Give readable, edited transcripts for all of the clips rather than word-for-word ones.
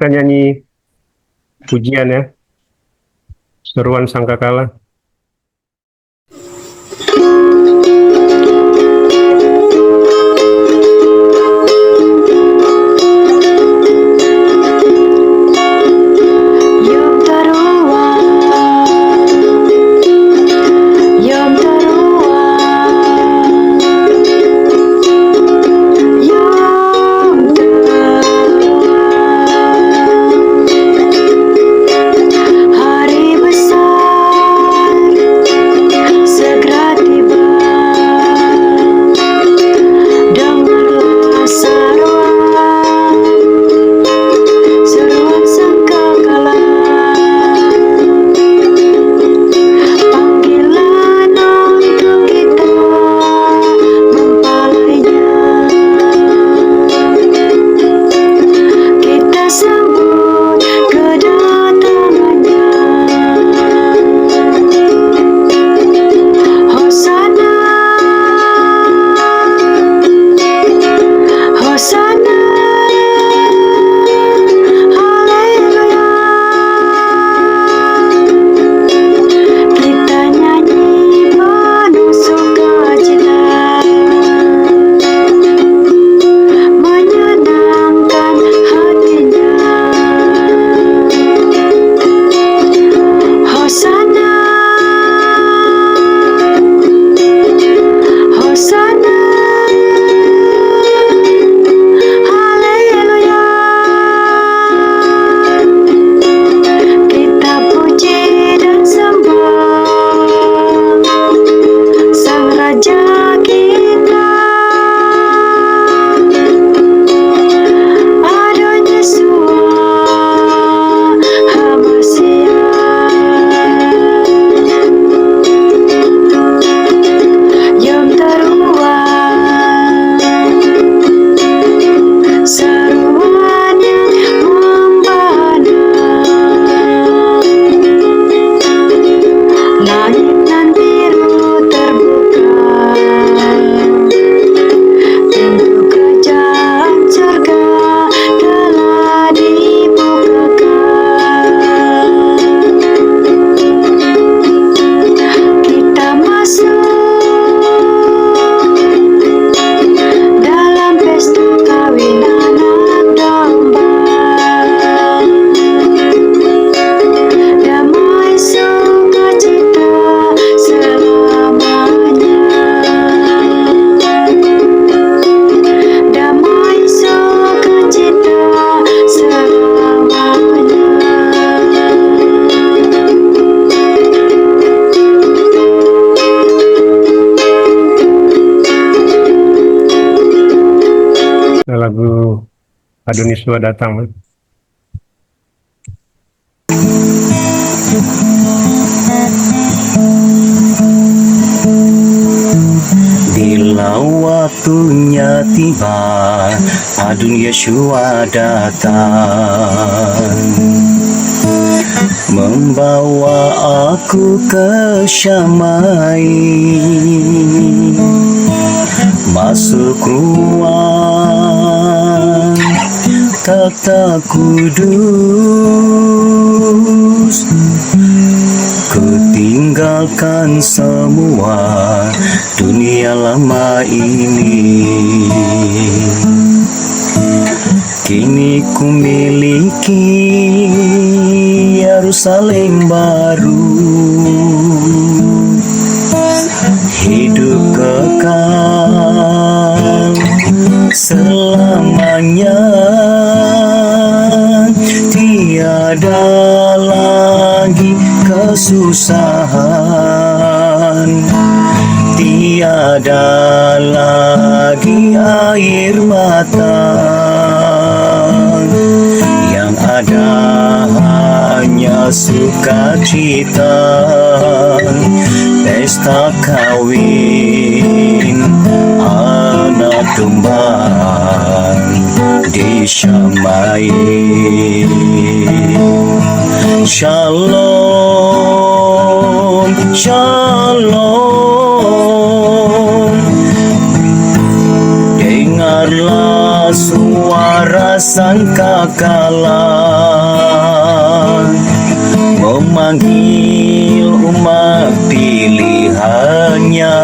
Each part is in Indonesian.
kita nyanyi pujian ya, seruan sangkakala. Lagu Adoniswa datang. Bila waktunya tiba, Adun Yeshua datang, membawa aku ke Syamai, masuk ruang tata kudus, kutinggalkan semua dunia lama ini. Kini ku miliki Yerusalem baru, hidup kekal selamanya. Tiada lagi kesusahan, tiada lagi air mata, yang ada hanya sukacita, pesta kawin anak domba di Syamai. Shalom, shalom. Dengarlah suara sangkakala, memanggil umat pilihannya,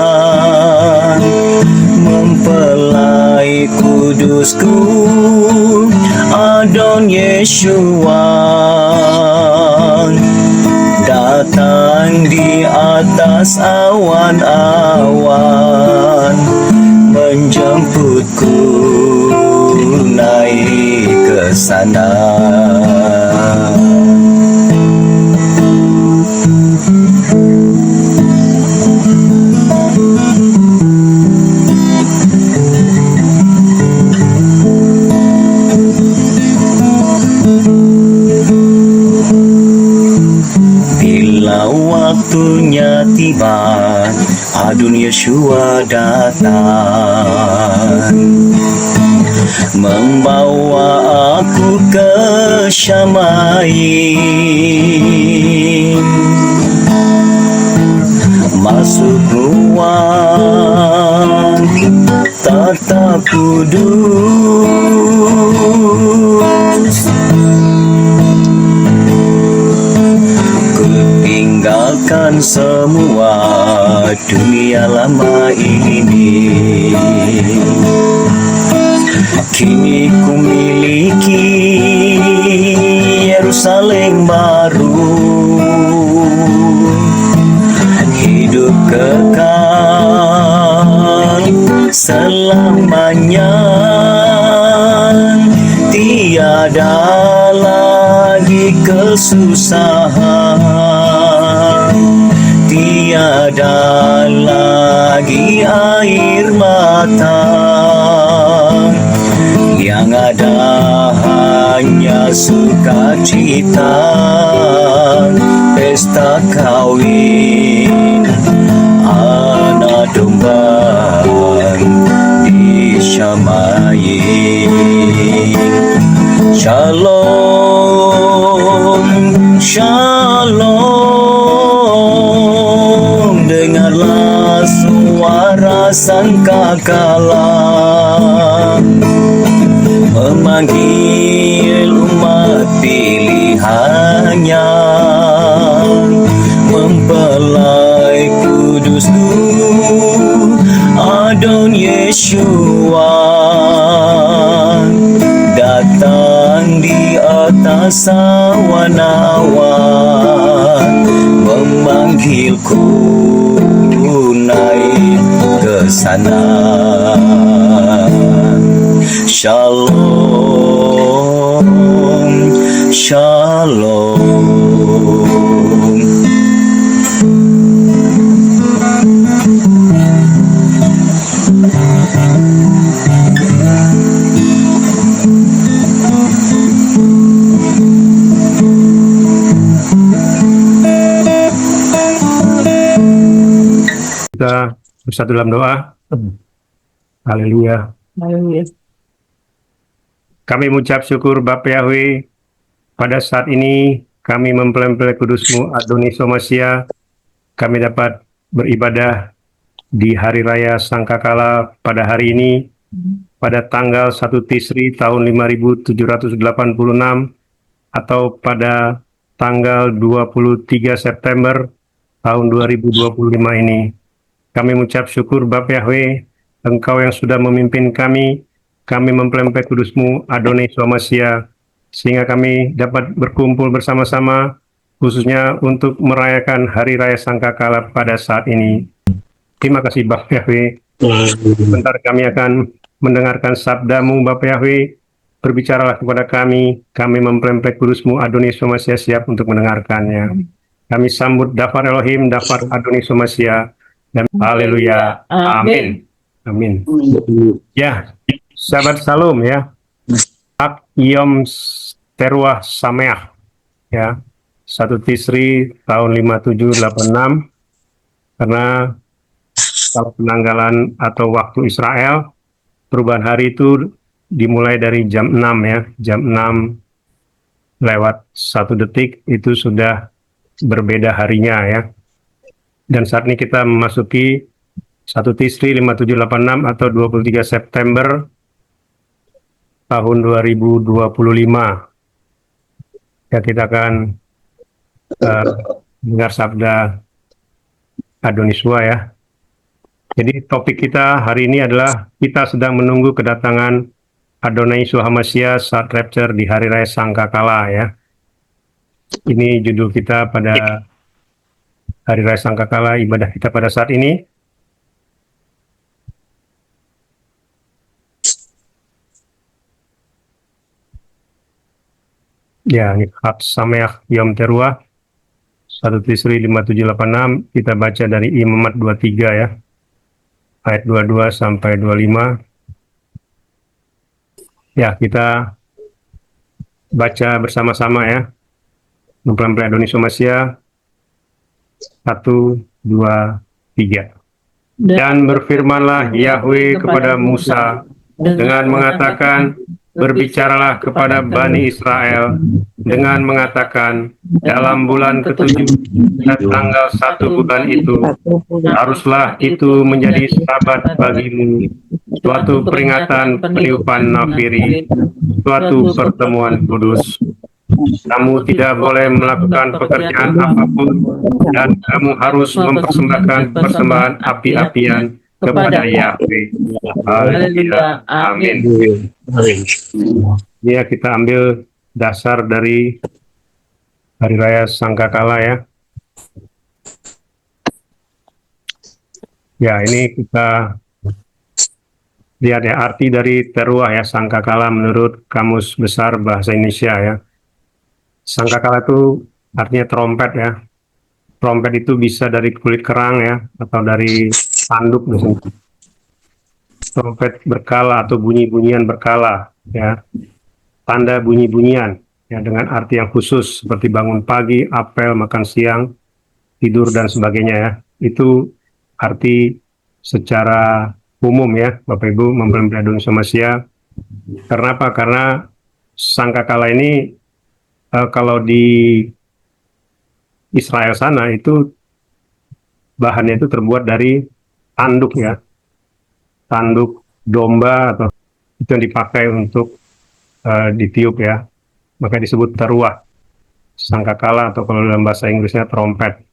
mempelai kudusku Adon Yeshua, datang di atas awan-awan, menjemputku naik ke sana. Bila waktunya tiba, Adon Yeshua datang, membawa aku ke Syamaim, masuk ruang tata kudus. Tinggalkan semua dunia lama ini, kini ku miliki Yerusalem baru, hidup kekal selamanya, tiada lagi kesusahan, tiada lagi air mata, yang ada hanya sukacita, pesta kawin anak domba di Syamaim. Shalom, shalom, dengarlah suara sangkakala memanggil umat pilihannya, mempelai kudusku Adon Yeshua, datang di atas awan-awan, memanggilku naik ke sana. Shalom, shalom. Kita bersatu dalam doa. Haleluya. Haleluya. Kami mengucap syukur Bapa Yahweh, pada saat ini kami mempelai kudus-Mu Adoni Somasia, kami dapat beribadah di Hari Raya Sangkakala pada hari ini, pada tanggal 1 Tisri tahun 5786, atau pada tanggal 23 September tahun 2025 ini. Kami mengucap syukur Bapa Yahweh, Engkau yang sudah memimpin kami mempelai kudus-Mu Adoni Somasia, sehingga kami dapat berkumpul bersama-sama, khususnya untuk merayakan Hari Raya Sangkakala pada saat ini. Terima kasih Bapa Yahweh. Sebentar kami akan mendengarkan sabda-Mu Bapa Yahweh. Berbicaralah kepada kami mempelai kudus-Mu Adoni Somasia siap untuk mendengarkannya. Kami sambut Dafar Elohim, Dafar Adoni Somasia, dan haleluya. Amin. Amin. Ya, sahabat Salum ya. Hak Yom Teruah Sameach ya. 1 Tisri tahun 5786, karena kalau penanggalan atau waktu Israel, perubahan hari itu dimulai dari jam 6 ya. Jam 6 lewat 1 detik itu sudah berbeda harinya ya. Dan saat ini kita memasuki 1 Tisri 5786 atau 23 September tahun 2025. Ya, kita akan dengar sabda Adoniswa ya. Jadi topik kita hari ini adalah kita sedang menunggu kedatangan Adonai Yeshua Hamashiach saat rapture di hari raya Sangkakala ya. Ini judul kita pada hari raya Sangkakala, ibadah kita pada saat ini. Ya, ini Hak Sameach Yom Teruah 1 Tisri 5786, kita baca dari Imamat 23 ya, ayat 22 sampai 25. Ya, kita baca bersama-sama ya. Mempelai Adonai Yeshua Hamashiach. 1, 2, 3. Dan berfirmanlah Yahweh kepada Musa dengan mengatakan, berbicaralah kepada Bani Israel dengan mengatakan, dalam bulan ketujuh dan tanggal 1 bulan itu, haruslah itu menjadi sabat bagimu, suatu peringatan peniupan nafiri, suatu pertemuan kudus. Kamu tidak boleh melakukan pekerjaan apapun, dan kamu harus mempersembahkan persembahan api-apian kepada Yahweh. Haleluya. Amin. Ya, kita ambil dasar dari Hari Raya Sangkakala ya. Ya, ini kita lihat ya arti dari teruah ya, Sangkakala menurut Kamus Besar Bahasa Indonesia ya. Sangkakala itu artinya trompet ya. Trompet itu bisa dari kulit kerang ya, atau dari tanduk misalnya. Trompet berkala atau bunyi-bunyian berkala ya. Tanda bunyi-bunyian ya, dengan arti yang khusus seperti bangun pagi, apel, makan siang, tidur dan sebagainya ya. Itu arti secara umum ya, Bapak Ibu mempelai Adonai Yeshua Hamashiach. Karena apa? Karena Sangkakala ini kalau di Israel sana itu bahannya itu terbuat dari tanduk ya, tanduk domba atau itu yang dipakai untuk ditiup ya, maka disebut teruah Sangkakala, atau kalau dalam bahasa Inggrisnya trompet.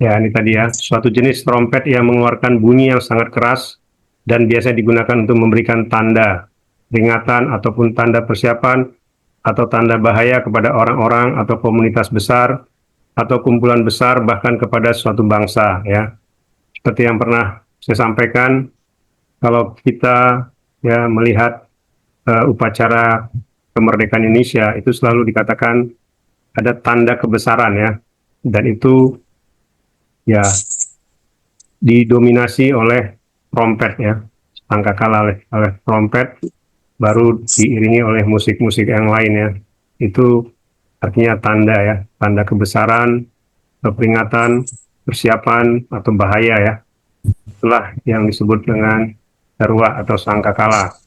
Ya, ini tadi ya, suatu jenis trompet yang mengeluarkan bunyi yang sangat keras dan biasanya digunakan untuk memberikan tanda peringatan ataupun tanda persiapan atau tanda bahaya kepada orang-orang atau komunitas besar atau kumpulan besar, bahkan kepada suatu bangsa ya. Seperti yang pernah saya sampaikan, kalau kita ya melihat upacara kemerdekaan Indonesia itu selalu dikatakan ada tanda kebesaran ya, dan itu ya didominasi oleh trompet ya, Sangkakala oleh trompet, baru diiringi oleh musik-musik yang lain ya. Itu artinya tanda ya, tanda kebesaran, peringatan, persiapan atau bahaya ya. Itulah yang disebut dengan teruah atau Sangkakala.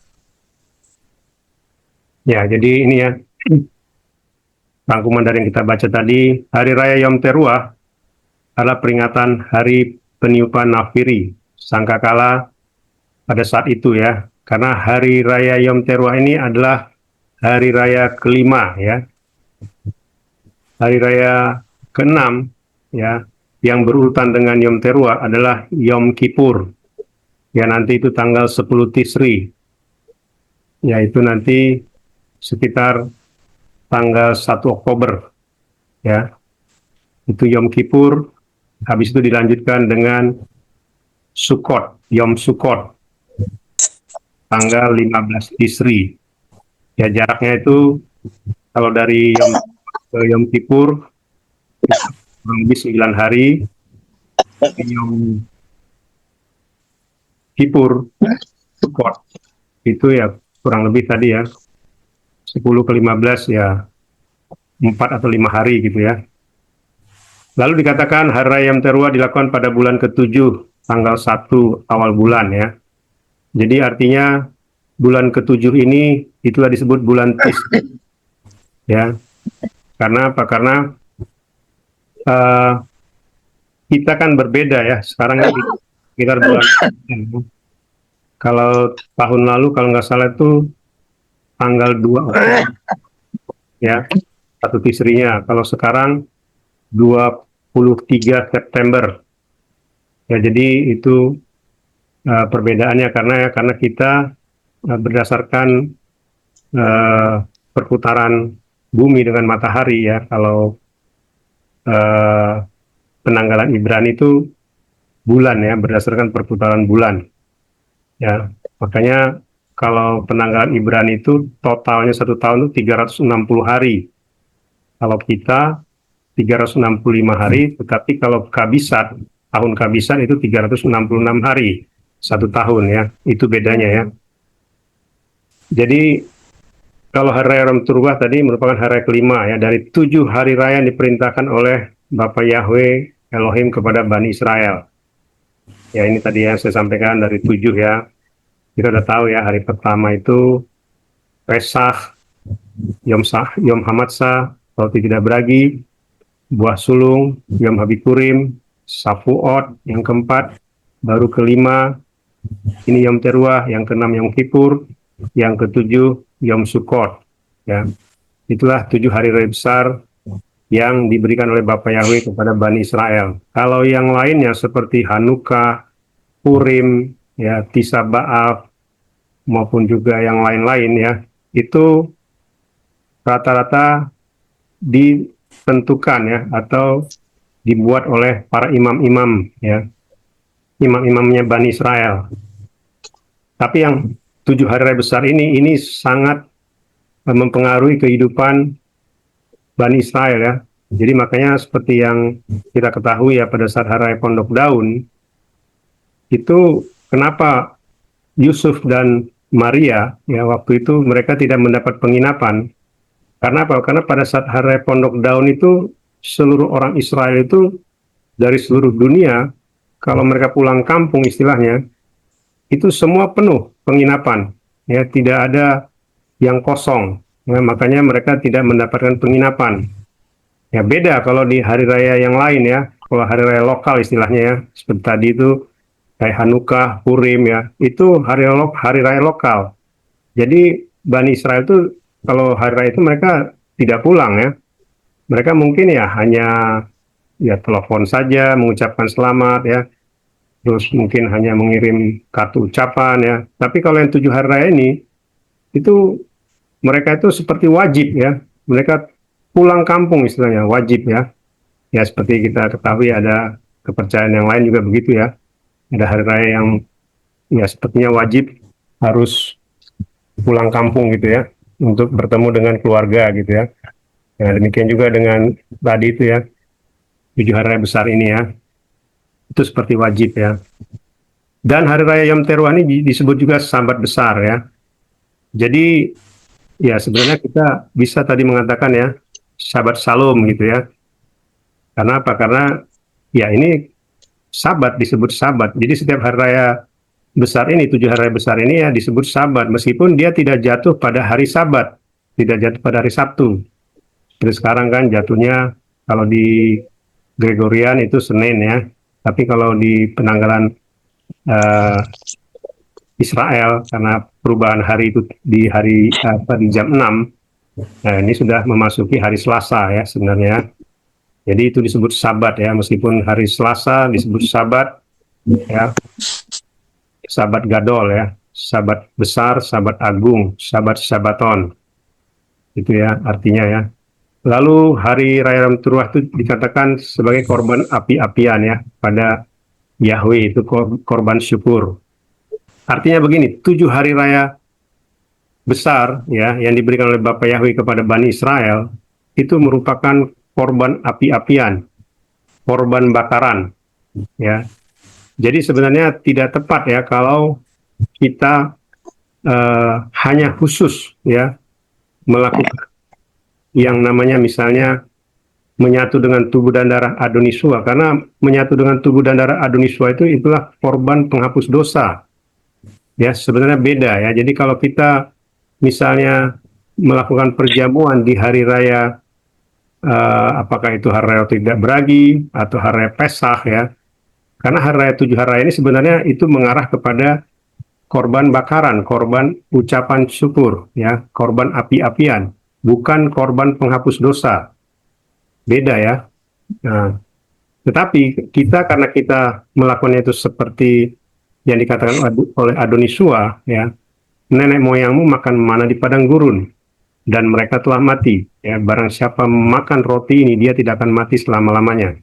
Ya, jadi ini ya rangkuman dari yang kita baca tadi. Hari Raya Yom Teruah adalah peringatan hari peniupan nafiri Sangkakala pada saat itu ya. Karena Hari Raya Yom Teruah ini adalah hari raya kelima ya. Hari raya keenam ya, yang berurutan dengan Yom Teruah adalah Yom Kippur. Ya, nanti itu tanggal 10 Tisri. Yaitu nanti sekitar tanggal 1 Oktober. Ya. Itu Yom Kippur. Habis itu dilanjutkan dengan Sukkot, Yom Sukkot, tanggal 15 Tisri. Ya, jaraknya itu kalau dari Yom Kippur kurang lebih 9 hari. Yom Kippur Sukkot itu ya kurang lebih tadi ya 10 ke 15 ya 4 atau 5 hari gitu ya. Lalu dikatakan Hari Raya Yom Teruah dilakukan pada bulan ke-7 tanggal 1 awal bulan ya. Jadi artinya bulan ke-7 ini itulah disebut bulan Tis. Ya. Karena apa? Karena kita kan berbeda ya. Sekarang ini sekitar bulan. Kalau tahun lalu kalau nggak salah itu tanggal 2 Oktober. Ya. satu Tisrinya. Kalau sekarang 23 September. Ya, jadi itu perbedaannya karena kita berdasarkan eh, perputaran bumi dengan matahari ya. Kalau eh, penanggalan Ibrani itu bulan ya, berdasarkan perputaran bulan ya. Makanya kalau penanggalan Ibrani itu totalnya satu tahun itu 360 hari. Kalau kita 365 hari, tetapi kalau kabisat, tahun kabisat itu 366 hari satu tahun ya. Itu bedanya ya. Jadi kalau hari raya Yom Teruah tadi merupakan hari raya kelima ya, dari 7 hari raya yang diperintahkan oleh Bapa Yahweh Elohim kepada Bani Israel. Ya, ini tadi yang saya sampaikan dari 7 ya. Kita udah tahu ya, hari pertama itu Pesach, Yom Hamatsah, roti tidak beragi, buah sulung, Yom Habikurim, Safuot, yang keempat, baru kelima, ini Yom Teruah, yang keenam Yom Kippur, yang ketujuh Yom Sukkot. Ya, itulah 7 hari raya besar yang diberikan oleh Bapa Yahweh kepada Bani Israel. Kalau yang lainnya seperti Hanukkah, Purim, ya, Tisha B'Av, maupun juga yang lain-lain ya, itu rata-rata ditentukan ya atau dibuat oleh para imam-imam ya, imam-imamnya Bani Israel. Tapi yang 7 hari raya besar ini sangat mempengaruhi kehidupan Bani Israel ya. Jadi makanya seperti yang kita ketahui ya, pada saat hari raya Pondok Daun itu kenapa Yusuf dan Maria ya waktu itu mereka tidak mendapat penginapan. Karena apa? Karena pada saat hari raya Pondok Daun itu seluruh orang Israel itu dari seluruh dunia, kalau mereka pulang kampung istilahnya, itu semua penuh penginapan. Ya, tidak ada yang kosong. Ya, makanya mereka tidak mendapatkan penginapan. Ya, beda kalau di hari raya yang lain ya. Kalau hari raya lokal istilahnya ya, seperti tadi itu kayak Hanukkah, Purim ya, itu hari raya lokal. Jadi Bani Israel itu kalau hari raya itu mereka tidak pulang ya. Mereka mungkin ya hanya ya telepon saja, mengucapkan selamat ya. Terus mungkin hanya mengirim kartu ucapan ya. Tapi kalau yang 7 hari raya ini, itu mereka itu seperti wajib ya. Mereka pulang kampung istilahnya, wajib ya. Ya seperti kita ketahui ada kepercayaan yang lain juga begitu ya. Ada hari raya yang ya sepertinya wajib harus pulang kampung gitu ya, untuk bertemu dengan keluarga gitu ya. Nah, demikian juga dengan tadi itu ya, 7 hari raya besar ini ya, itu seperti wajib ya. Dan hari raya Yom Teruah ini disebut juga Sabat besar ya. Jadi ya sebenarnya kita bisa tadi mengatakan ya, Sabat Shalom gitu ya. Karena apa? Karena ya ini Sabat, disebut Sabat. Jadi setiap hari raya besar ini, 7 hari raya besar ini ya disebut Sabat, meskipun dia tidak jatuh pada hari Sabat, tidak jatuh pada hari Sabtu. Terus sekarang kan jatuhnya kalau di Gregorian itu Senin ya, tapi kalau di penanggalan Israel karena perubahan hari itu di hari di jam 6, nah ini sudah memasuki hari Selasa ya sebenarnya. Jadi itu disebut Sabat ya, meskipun hari Selasa disebut Sabat ya, Sabat Gadol ya, Sabat besar, Sabat agung, Sabat Sabaton. Itu ya artinya ya. Lalu hari raya Yom Teruah itu dikatakan sebagai korban api-apian ya pada Yahweh, itu korban syukur. Artinya begini, 7 hari raya besar ya yang diberikan oleh Bapa Yahweh kepada Bani Israel itu merupakan korban api-apian, korban bakaran ya. Jadi sebenarnya tidak tepat ya kalau kita hanya khusus ya melakukan yang namanya misalnya menyatu dengan tubuh dan darah Adonisua, karena menyatu dengan tubuh dan darah Adonisua itulah korban penghapus dosa. Ya, sebenarnya beda ya. Jadi kalau kita misalnya melakukan perjamuan di hari raya apakah itu hari raya tidak beragi atau hari raya Pesach ya. Karena hari raya 7 hari raya ini sebenarnya itu mengarah kepada korban bakaran, korban ucapan syukur ya, korban api-apian. bukan korban penghapus dosa. Beda ya. Nah, tetapi kita karena kita melakukannya itu seperti yang dikatakan oleh Adonisua, ya, nenek moyangmu makan mana di padang gurun dan mereka telah mati. Ya, barang siapa makan roti ini dia tidak akan mati selama-lamanya.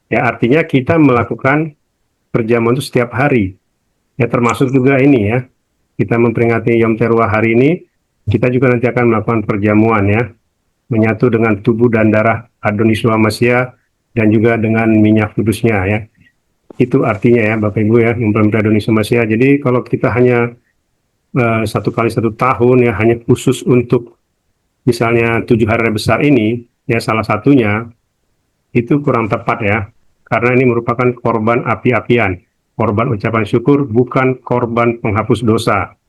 Ya, artinya kita melakukan perjamuan itu setiap hari. Ya, termasuk juga ini ya. Kita memperingati Yom Teruah hari ini, kita juga nanti akan melakukan perjamuan ya, menyatu dengan tubuh dan darah Adonisua Masia dan juga dengan minyak kudusnya ya. Itu artinya ya Bapak Ibu ya, mempelai Adonisua Masia. Jadi kalau kita hanya satu kali satu tahun ya, hanya khusus untuk misalnya 7 hari besar ini, ya salah satunya, itu kurang tepat ya. Karena ini merupakan korban api-apian, korban ucapan syukur, bukan korban penghapus dosa.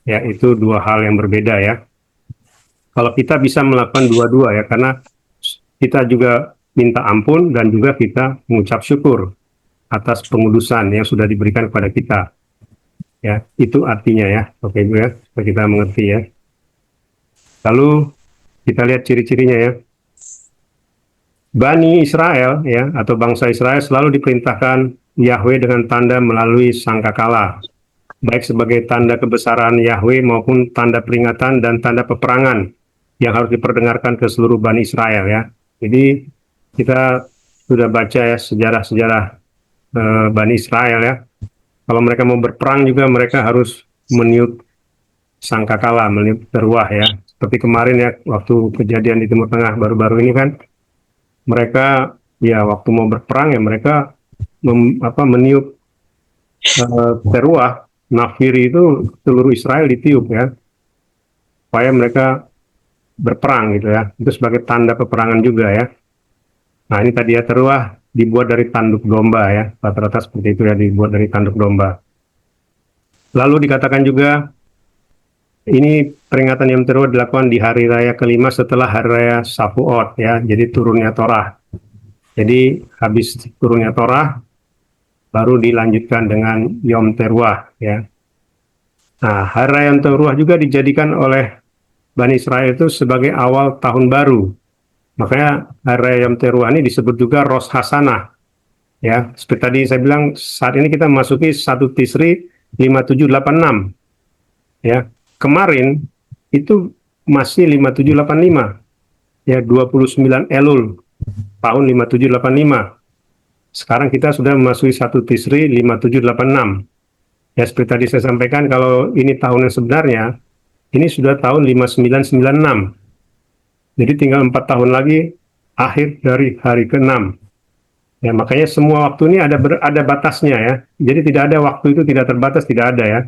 Ya, itu dua hal yang berbeda ya. Kalau kita bisa melakukan dua-dua ya, karena kita juga minta ampun dan juga kita mengucap syukur atas pengudusan yang sudah diberikan kepada kita. Ya, itu artinya ya, Bapak Ibu ya, supaya kita mengerti ya. Lalu kita lihat ciri-cirinya ya. Bani Israel ya, atau bangsa Israel selalu diperintahkan Yahweh dengan tanda melalui sangkakala, baik sebagai tanda kebesaran Yahweh maupun tanda peringatan dan tanda peperangan yang harus diperdengarkan ke seluruh Bani Israel ya. Jadi kita sudah baca ya sejarah-sejarah Bani Israel ya. Kalau mereka mau berperang juga mereka harus meniup sangkakala, meniup teruah ya. Seperti kemarin ya waktu kejadian di Timur Tengah baru-baru ini kan, mereka ya waktu mau berperang ya mereka meniup teruah nafiri itu seluruh Israel ditiup ya, supaya mereka berperang gitu ya. Itu sebagai tanda peperangan juga ya. Nah ini tadi ya, teruah dibuat dari tanduk domba ya, rata-rata seperti itu ya, dibuat dari tanduk domba. Lalu dikatakan juga ini peringatan Yom Teruah dilakukan di hari raya kelima setelah hari raya Shavuot ya, jadi turunnya Torah. Jadi habis turunnya Torah baru dilanjutkan dengan Yom Teruah ya. Nah, hari raya Yom Teruah juga dijadikan oleh Bani Israel itu sebagai awal tahun baru. Makanya hari raya Yom Teruah ini disebut juga Rosh Hashanah. Ya, seperti tadi saya bilang saat ini kita memasuki 1 Tisri 5786. Ya, kemarin itu masih 5785. Ya, 29 Elul tahun 5785. Sekarang kita sudah memasuki 1 Tisri 5786. Ya, seperti tadi saya sampaikan, kalau ini tahun yang sebenarnya, ini sudah tahun 5996. Jadi tinggal 4 tahun lagi akhir dari hari ke-6. Ya, makanya semua waktu ini ada batasnya ya. Jadi tidak ada waktu itu tidak terbatas, tidak ada ya.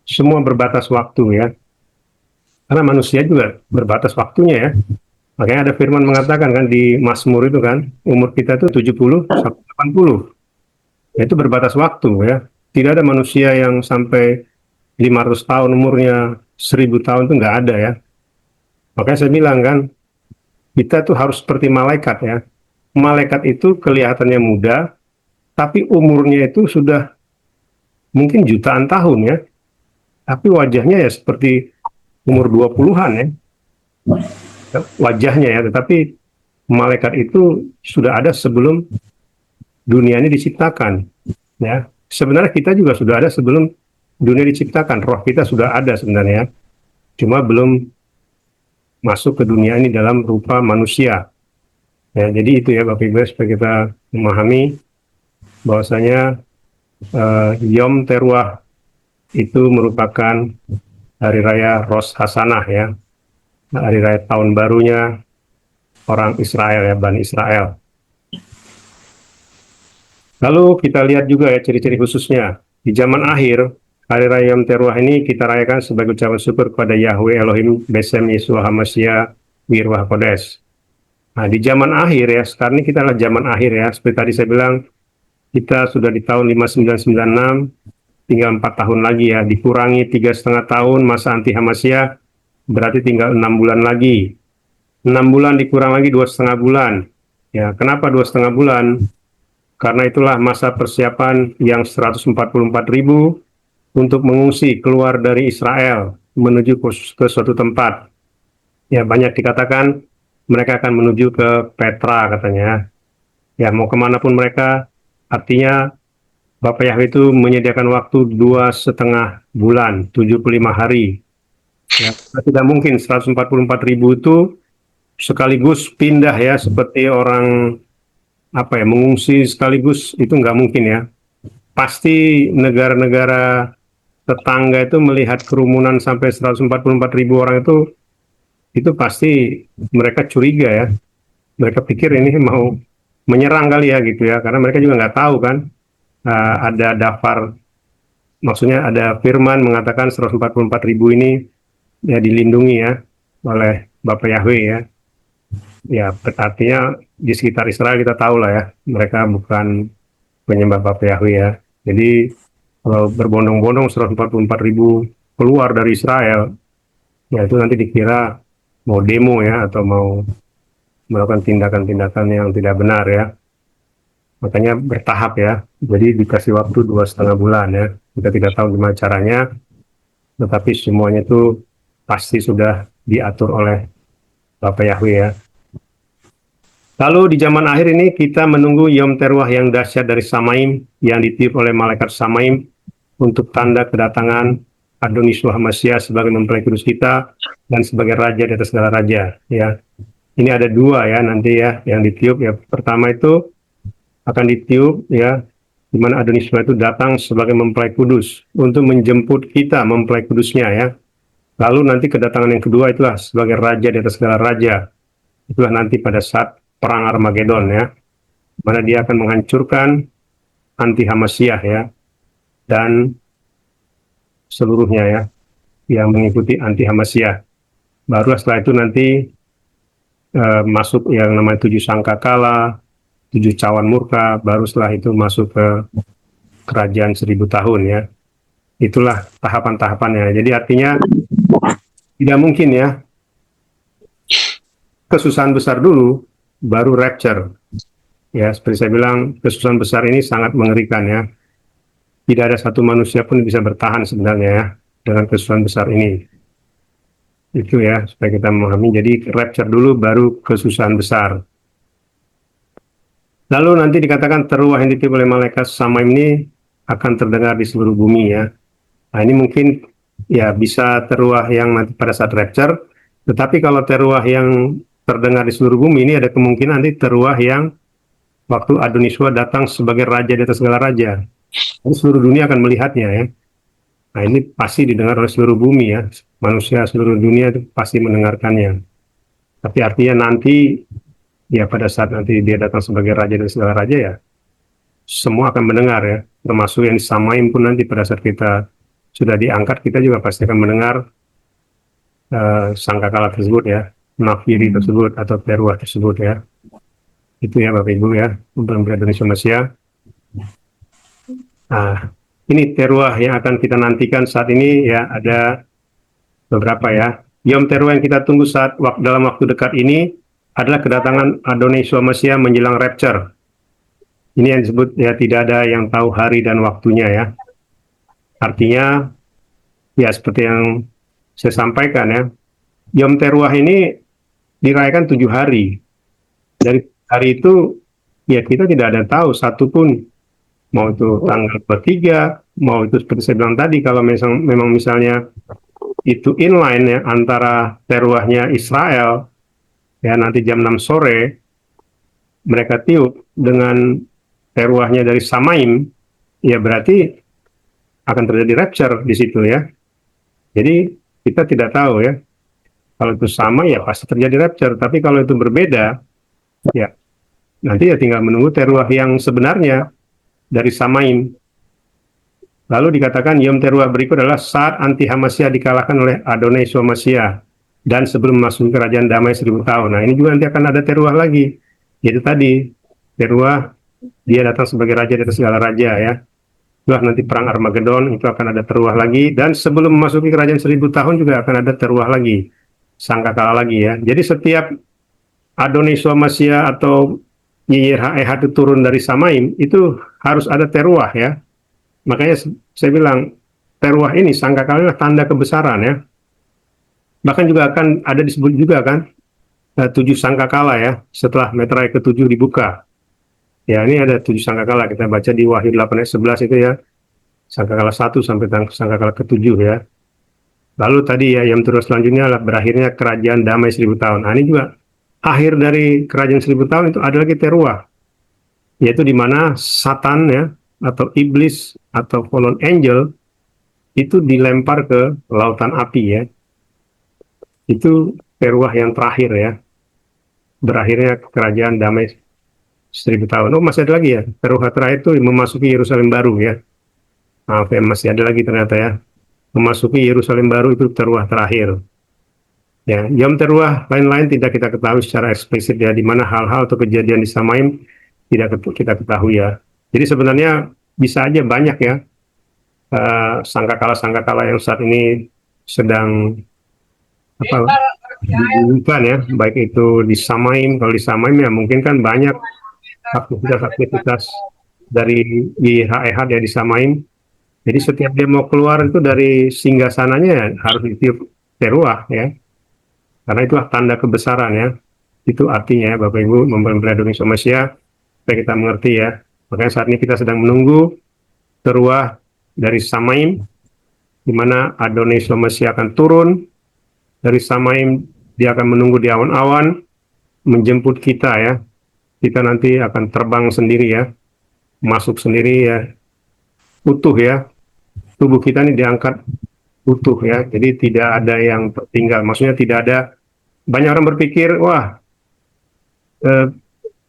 Semua berbatas waktu ya. Karena manusia juga berbatas waktunya ya. Makanya ada firman mengatakan kan di Mazmur itu kan, umur kita itu 70 sampai 80. Ya, itu berbatas waktu ya. Tidak ada manusia yang sampai 500 tahun umurnya, 1000 tahun itu nggak ada ya. Makanya saya bilang kan, kita tuh harus seperti malaikat ya. Malaikat itu kelihatannya muda, tapi umurnya itu sudah mungkin jutaan tahun ya. Tapi wajahnya ya seperti umur 20-an ya. Wajahnya ya, tetapi malaikat itu sudah ada sebelum dunia ini diciptakan ya. Sebenarnya kita juga sudah ada sebelum dunia diciptakan. Roh kita sudah ada sebenarnya, cuma belum masuk ke dunia ini dalam rupa manusia ya. Jadi itu ya Bapak Ibu, supaya kita memahami bahwasanya Yom Teruah itu merupakan hari raya Rosh Hashanah ya, hari raya tahun barunya orang Israel ya, Bani Israel. Lalu kita lihat juga ya ciri-ciri khususnya. Di zaman akhir, hari raya Yom Teruah ini kita rayakan sebagai ucapan syukur kepada Yahweh Elohim Besem Yeshua HaMashiach Wirwah Kodes. Nah, di zaman akhir ya, sekarang ini kita adalah zaman akhir ya. Seperti tadi saya bilang, kita sudah di tahun 5996, tinggal 4 tahun lagi ya. Dikurangi 3,5 tahun masa anti Hamashiach, berarti tinggal 6 bulan lagi. 6 bulan dikurang lagi 2,5 bulan. Ya, kenapa 2,5 bulan? Karena itulah masa persiapan yang 144.000 untuk mengungsi keluar dari Israel menuju ke suatu tempat. Ya, banyak dikatakan mereka akan menuju ke Petra katanya. Ya, mau kemanapun mereka, artinya Bapak Yahweh itu menyediakan waktu 2,5 bulan, 75 hari. Ya, tidak mungkin 144.000 itu sekaligus pindah ya, seperti orang apa ya, mengungsi sekaligus, itu nggak mungkin ya. Pasti negara-negara tetangga itu melihat kerumunan sampai 144.000 orang itu pasti mereka curiga ya. Mereka pikir ini mau menyerang kali ya gitu ya, karena mereka juga nggak tahu kan. Ada daftar, maksudnya ada firman mengatakan 144.000 ini ya dilindungi ya oleh Bapak Yahweh ya. Ya, artinya di sekitar Israel kita tahu lah ya, mereka bukan penyembah Bapak Yahweh ya. Jadi kalau berbondong-bondong 144.000 keluar dari Israel, ya itu nanti dikira mau demo ya, atau mau melakukan tindakan-tindakan yang tidak benar ya. Makanya bertahap ya. Jadi dikasih waktu 2,5 bulan ya. Kita tidak tahu gimana caranya, tetapi semuanya itu pasti sudah diatur oleh Bapak Yahweh ya. Lalu di zaman akhir ini kita menunggu Yom Teruah yang dahsyat dari Samaim yang ditiup oleh malaikat Samaim untuk tanda kedatangan Adonis Hamasyah sebagai mempelai kudus kita dan sebagai raja di atas segala raja ya. Ini ada dua ya nanti ya yang ditiup ya. Pertama itu akan ditiup ya, di mana Adonis itu datang sebagai mempelai kudus untuk menjemput kita mempelai kudusnya ya. Lalu nanti kedatangan yang kedua itulah sebagai raja di atas segala raja. Itulah nanti pada saat perang Armageddon ya, mana dia akan menghancurkan anti Hamasyah ya, dan seluruhnya ya yang mengikuti anti Hamasyah. Baru setelah itu nanti masuk yang namanya 7 sangkakala, 7 cawan murka, baru setelah itu masuk ke kerajaan 1.000 tahun ya. Itulah tahapan-tahapannya. Jadi artinya tidak mungkin ya kesusahan besar dulu baru rapture. Ya, seperti saya bilang, kesusahan besar ini sangat mengerikan ya. Tidak ada satu manusia pun bisa bertahan sebenarnya ya dengan kesusahan besar ini. Itu ya, supaya kita memahami. Jadi rapture dulu baru kesusahan besar. Lalu nanti dikatakan teruah yang ditiup oleh malaikat Samaim ini akan terdengar di seluruh bumi ya. Nah, ini mungkin ya bisa teruah yang nanti pada saat rapture, tetapi kalau teruah yang terdengar di seluruh bumi ini ada kemungkinan nanti teruah yang waktu Adoniswa datang sebagai raja di atas segala raja. Jadi seluruh dunia akan melihatnya ya. Nah, ini pasti didengar oleh seluruh bumi ya. Manusia seluruh dunia itu pasti mendengarkannya. Tapi artinya nanti ya pada saat nanti dia datang sebagai raja dan segala raja ya, semua akan mendengar ya. Termasuk yang disamain pun nanti pada saat kita sudah diangkat, kita juga pasti akan mendengar sangkakala tersebut ya, nafiri tersebut atau teruah tersebut ya. Itu ya Bapak Ibu ya, mempelai Indonesia Malaysia. Nah, ini teruah yang akan kita nantikan saat ini ya, ada beberapa ya. Yom Teruah yang kita tunggu dalam waktu dekat ini adalah kedatangan Adonai Yeshua Mesya menjelang rapture. Ini yang disebut ya, tidak ada yang tahu hari dan waktunya ya. Artinya ya seperti yang saya sampaikan ya, Yom Teruah ini dirayakan 7 hari. Dari hari itu ya kita tidak ada tahu satupun, mau itu tanggal 23, mau itu seperti saya bilang tadi, kalau memang misalnya itu inline ya antara teruahnya Israel ya, nanti jam 6 sore mereka tiup dengan teruahnya dari Samaim, ya berarti akan terjadi rapture di situ ya. Jadi kita tidak tahu ya, kalau itu sama ya pasti terjadi rapture, tapi kalau itu berbeda ya nanti ya tinggal menunggu teruah yang sebenarnya dari Samaim. Lalu dikatakan Yom Teruah berikut adalah saat anti Hamasyah dikalahkan oleh Adonai Yeshua Mesya dan sebelum masuk kerajaan damai 1.000 tahun. Nah, ini juga nanti akan ada teruah lagi. Yaitu tadi, teruah dia datang sebagai raja di atas segala raja ya. Setelah nanti perang Armageddon itu akan ada teruah lagi, dan sebelum memasuki kerajaan 1.000 tahun juga akan ada teruah lagi, sangkakala lagi ya. Jadi setiap Adonai Yeshua Mesya atau YYHEH itu turun dari Samaim, itu harus ada teruah ya. Makanya saya bilang teruah ini sangkakala adalah tanda kebesaran ya. Bahkan juga akan ada disebut juga kan 7 sangkakala ya, setelah meterai ke-7 dibuka. Ya, ini ada 7 sangkakala, kita baca di Wahyu 8 ayat 11 itu ya, sangkakala 1 sampai sangkakala ke-7 ya. Lalu tadi ya, yang terus selanjutnya adalah berakhirnya kerajaan damai 1000 tahun. Nah, ini juga akhir dari kerajaan 1000 tahun itu ada lagi teruah, yaitu di mana Satan ya, atau iblis atau fallen angel itu dilempar ke lautan api ya. Itu teruah yang terakhir ya, berakhirnya kerajaan damai 1000 tahun. Oh, masih ada lagi ya, teruah terakhir itu memasuki Yerusalem baru ya. Maaf ya, masih ada lagi ternyata ya, memasuki Yerusalem baru itu teruah terakhir. Ya, jam teruah lain-lain tidak kita ketahui secara eksplisit ya, di mana hal-hal atau kejadian di Samaim tidak kita ketahui ya. Jadi sebenarnya bisa aja banyak ya sangkakala-sangkakala yang saat ini sedang apa didulukan ya, baik itu di Samaim. Kalau di Samaim ya mungkin kan banyak aktivitas-aktivitas dari IHEH ya di Samaim. Jadi setiap dia mau keluar itu dari singgasananya harus ditiup teruah ya, karena itulah tanda kebesaran ya. Itu artinya ya, Bapak Ibu mempelai Indonesia Malaysia, supaya kita mengerti ya. Makanya saat ini kita sedang menunggu teruah dari Samaim, di mana Adonai Malaysia akan turun dari Samaim. Dia akan menunggu di awan-awan menjemput kita ya. Kita nanti akan terbang sendiri ya, masuk sendiri ya, utuh ya. Tubuh kita ini diangkat utuh ya, jadi tidak ada yang tertinggal. Maksudnya tidak ada, banyak orang berpikir, wah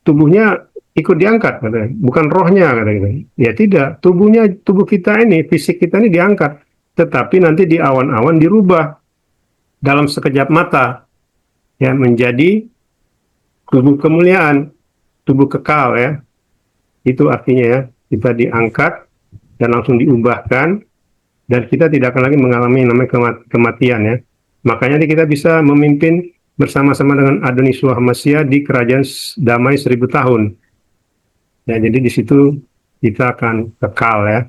tubuhnya ikut diangkat, katanya. Bukan rohnya, katanya. Ya tidak, tubuh kita ini, fisik kita ini diangkat, tetapi nanti di awan-awan dirubah dalam sekejap mata ya, menjadi tubuh kemuliaan, tubuh kekal ya. Itu artinya ya, kita diangkat dan langsung diubahkan, dan kita tidak akan lagi mengalami namanya kematian ya. Makanya kita bisa memimpin bersama-sama dengan Adonai Masia di kerajaan damai 1000 tahun. Ya, jadi di situ kita akan kekal ya.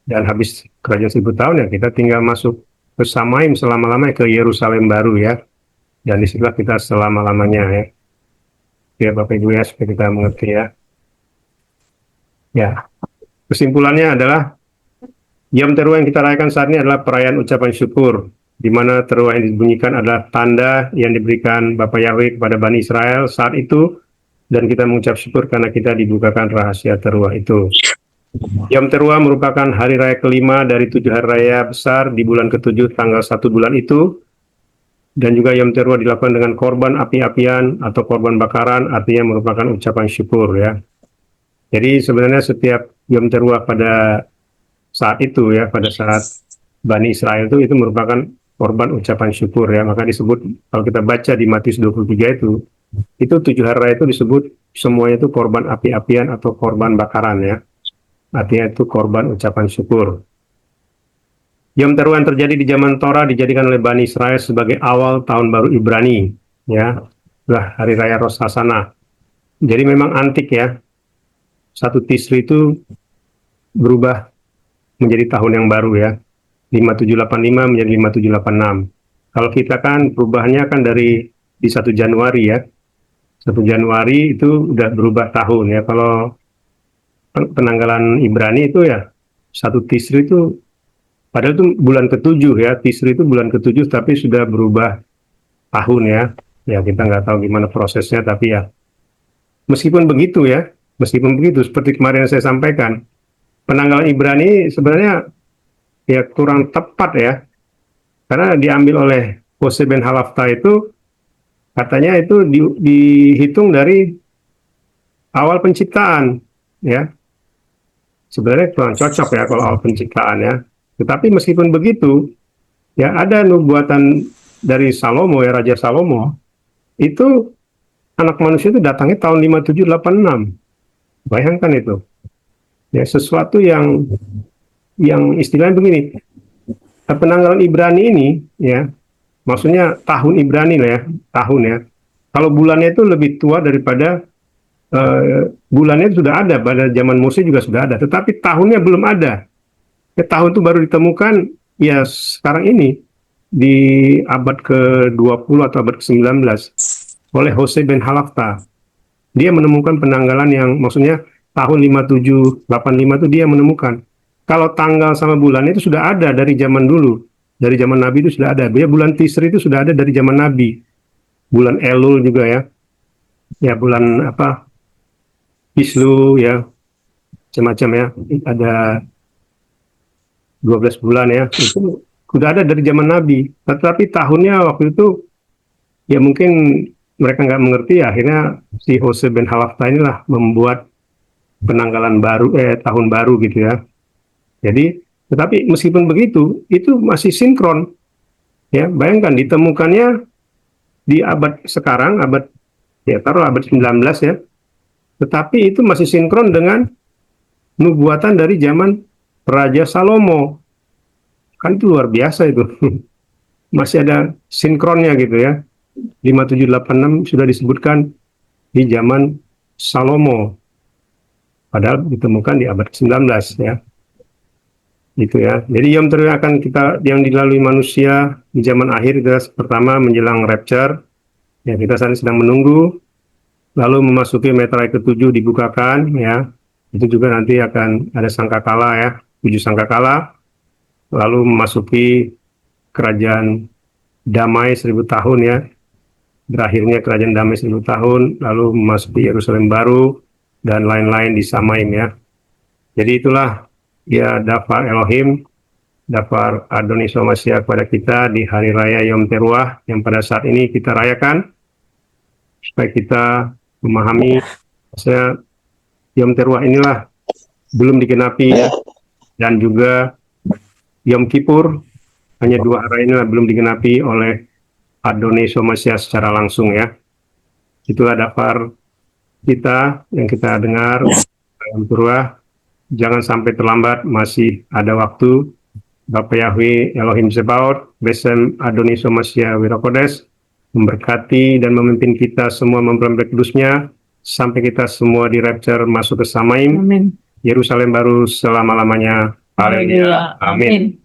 Dan habis kerajaan 1000 tahun ya, kita tinggal masuk ke Samaim selama-lamanya, ke Yerusalem baru ya. Dan disitulah kita selama-lamanya ya. Ya Bapak Ibu ya, supaya kita mengerti ya. Ya, kesimpulannya adalah Yom Teruah yang kita rayakan saat ini adalah perayaan ucapan syukur, di mana teruah yang dibunyikan adalah tanda yang diberikan Bapak Yahweh kepada Bani Israel saat itu, dan kita mengucap syukur karena kita dibukakan rahasia teruah itu. Yom Teruah merupakan hari raya kelima dari 7 hari raya besar di bulan ke-7 tanggal 1 bulan itu, dan juga Yom Teruah dilakukan dengan korban api-apian atau korban bakaran, artinya merupakan ucapan syukur ya. Jadi sebenarnya setiap Yom Teruah pada saat itu ya, pada saat Bani Israel itu merupakan korban ucapan syukur ya. Maka disebut, kalau kita baca di Matius 23 itu 7 hari raya itu disebut semuanya itu korban api-apian atau korban bakaran ya. Artinya itu korban ucapan syukur. Yom Teruah yang terjadi di zaman Torah dijadikan oleh Bani Israel sebagai awal tahun baru Ibrani ya. Lah hari raya Rosh Hashanah. Jadi memang antik ya. 1 Tisri itu berubah menjadi tahun yang baru ya, 5785 menjadi 5786. Kalau kita kan perubahannya kan di 1 Januari ya, 1 Januari itu udah berubah tahun ya. Kalau penanggalan Ibrani itu ya 1 Tisri itu, padahal itu bulan ke-7 ya, Tisri itu bulan ke-7 tapi sudah berubah tahun ya. Ya kita nggak tahu gimana prosesnya, tapi ya meskipun begitu ya, seperti kemarin saya sampaikan, penanggalan Ibrani sebenarnya ya kurang tepat ya, karena diambil oleh Hose Ben Halafta itu, katanya itu dihitung dari awal penciptaan ya. Sebenarnya kurang cocok ya kalau awal penciptaan ya. Tetapi meskipun begitu ya, ada nubuatan dari Salomo ya, Raja Salomo itu, anak manusia itu datangnya tahun 5786. Bayangkan itu. Ya, sesuatu yang istilahnya begini, penanggalan Ibrani ini ya, maksudnya tahun Ibrani lah ya, tahun ya. Kalau bulannya itu lebih tua daripada bulannya itu sudah ada pada zaman Musa juga sudah ada, tetapi tahunnya belum ada. Ya, tahun itu baru ditemukan ya sekarang ini, di abad ke-20 atau abad ke-19 oleh Jose bin Halafta. Dia menemukan penanggalan yang maksudnya tahun 5785 itu dia menemukan. Kalau tanggal sama bulan itu sudah ada dari zaman dulu. Dari zaman Nabi itu sudah ada. Dia bulan Tisri itu sudah ada dari zaman Nabi. Bulan Elul juga ya. Ya bulan apa? Kislu ya. Macam-macam ya. Ada 12 bulan ya. Itu sudah ada dari zaman Nabi. Tetapi tahunnya waktu itu ya mungkin mereka nggak mengerti, akhirnya si Jose bin Halafta inilah membuat penanggalan baru tahun baru gitu ya. Jadi tetapi meskipun begitu itu masih sinkron ya. Bayangkan ditemukannya di abad sekarang, abad ya taruh abad 19 ya. Tetapi itu masih sinkron dengan nubuatan dari zaman Raja Salomo. Kan itu luar biasa itu. Masih ada sinkronnya gitu ya. 5786 sudah disebutkan di zaman Salomo. Padahal ditemukan di abad ke-19 ya. Gitu ya. Jadi Yom Teruah akan kita yang dilalui manusia di zaman akhir itu pertama menjelang rapture. Ya, kita saat ini sedang menunggu. Lalu memasuki meterai ke-7 dibukakan ya. Itu juga nanti akan ada sangkakala ya, 7 sangkakala. Lalu memasuki kerajaan damai 1000 tahun ya. Berakhirnya kerajaan damai 1000 tahun, lalu memasuki Yerusalem baru dan lain-lain di Samaim ya. Jadi itulah ya daftar Elohim, daftar Adonis Masya kepada kita di hari raya Yom Teruah yang pada saat ini kita rayakan, supaya kita memahami bahwa Yom Teruah inilah belum digenapi ya, dan juga Yom Kippur, hanya 2 hari inilah belum digenapi oleh Adonis Masya secara langsung ya. Itulah daftar kita yang kita dengar Yom Teruah. Jangan sampai terlambat, masih ada waktu. Bapak Yahweh Elohim Zebaot, Besem Adonis Masya Wirakodes, memberkati dan memimpin kita semua mempelai kudusnya, sampai kita semua di rapture masuk ke Samaim, Amin. Yerusalem baru selama-lamanya. Haleluya. Amin.